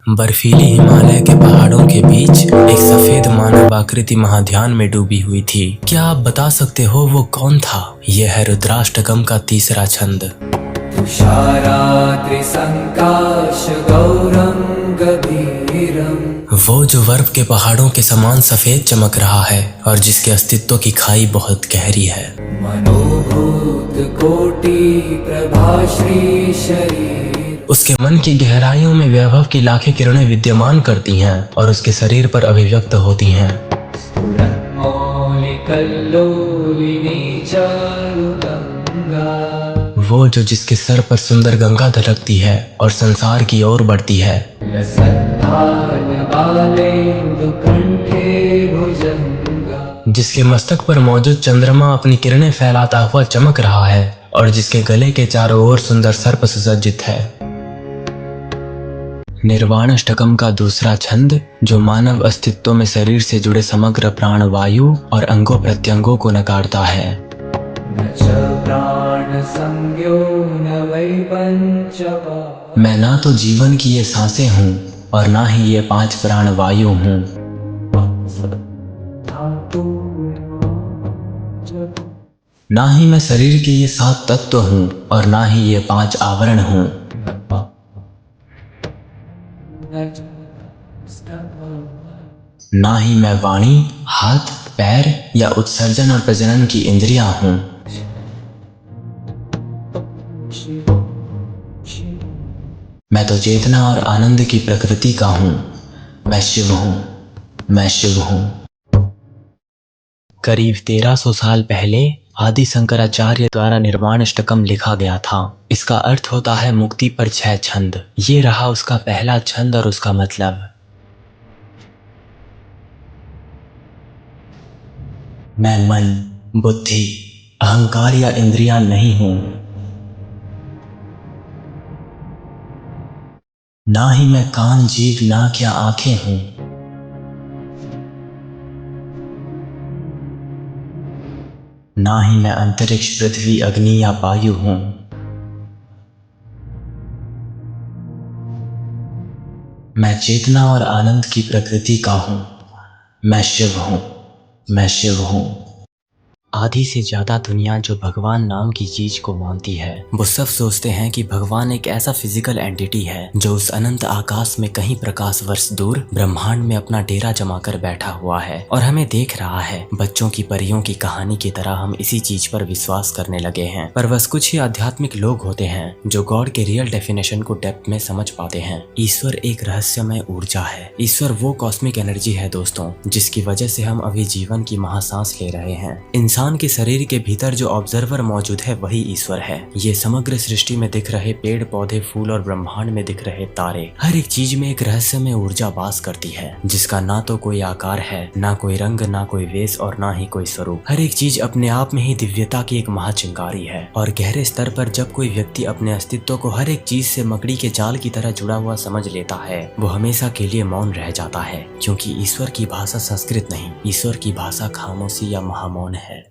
बर्फीली हिमालय के पहाड़ों के बीच एक सफेद मानव आकृति महाध्यान में डूबी हुई थी। क्या आप बता सकते हो वो कौन था? यह है रुद्राष्टकम का तीसरा छंद। वो जो बर्फ के पहाड़ों के समान सफेद चमक रहा है और जिसके अस्तित्व की खाई बहुत गहरी है। मनोभूत कोटि प्रभाश्री शरीर, उसके मन की गहराइयों में वैभव की लाखें किरणें विद्यमान करती हैं और उसके शरीर पर अभिव्यक्त होती हैं। वो जो जिसके सर पर सुंदर गंगा धलकती है और संसार की ओर बढ़ती है। जिसके मस्तक पर मौजूद चंद्रमा अपनी किरणें फैलाता हुआ चमक रहा है और जिसके गले के चारों ओर सुंदर सर्प सुसज्जित है। निर्वाणाष्टकम का दूसरा छंद जो मानव अस्तित्व में शरीर से जुड़े समग्र प्राण वायु और अंगों प्रत्यंगों को नकारता है। मैं ना तो जीवन की ये सांसें हूँ और ना ही ये 5 प्राण वायु हूँ। ना ही मैं शरीर के ये 7 तत्व हूँ और ना ही ये 5 आवरण हूँ। ना ही मैं वाणी, हाथ, पैर या उत्सर्जन और प्रजनन की इंद्रियां हूं। मैं तो चेतना और आनंद की प्रकृति का हूं। मैं शिव हूं। मैं शिव हूं। करीब 1300 साल पहले आदि शंकराचार्य द्वारा निर्वाणाष्टकम लिखा गया था। इसका अर्थ होता है मुक्ति पर 6 छंद। ये रहा उसका पहला छंद और उसका मतलब। मैं मन, बुद्धि, अहंकार या इंद्रियां नहीं हूं। ना ही मैं कान, जीभ, नाक या आंखें हूं। ना ही मैं अंतरिक्ष, पृथ्वी, अग्नि या वायु हूं। मैं चेतना और आनंद की प्रकृति का हूं। मैं शिव हूं। मैं शिव हूं। आधी से ज्यादा दुनिया जो भगवान नाम की चीज को मानती है वो सब सोचते हैं कि भगवान एक ऐसा फिजिकल एंटिटी है जो उस अनंत आकाश में कहीं प्रकाश वर्ष दूर ब्रह्मांड में अपना डेरा जमाकर बैठा हुआ है और हमें देख रहा है। बच्चों की परियों की कहानी की तरह हम इसी चीज पर विश्वास करने लगे हैं। पर बस कुछ ही आध्यात्मिक लोग होते हैं जो गॉड के रियल डेफिनेशन को डेप्थ में समझ पाते हैं। ईश्वर एक रहस्यमय ऊर्जा है। ईश्वर वो कॉस्मिक एनर्जी है दोस्तों जिसकी वजह से हम अभी जीवन की महासांस ले रहे हैं। इंसान के शरीर के भीतर जो ऑब्जर्वर मौजूद है वही ईश्वर है। ये समग्र सृष्टि में दिख रहे पेड़ पौधे, फूल और ब्रह्मांड में दिख रहे तारे, हर एक चीज में एक रहस्यमय ऊर्जा वास करती है जिसका ना तो कोई आकार है, ना कोई रंग, ना कोई वेश और ना ही कोई स्वरूप। हर एक चीज अपने आप में ही दिव्यता की एक महाचिंगारी है। और गहरे स्तर पर जब कोई व्यक्ति अपने अस्तित्व को हर एक चीज से मकड़ी के जाल की तरह जुड़ा हुआ समझ लेता है वो हमेशा के लिए मौन रह जाता है, क्योंकि ईश्वर की भाषा संस्कृत नहीं, ईश्वर की भाषा खामोशी या महामौन है।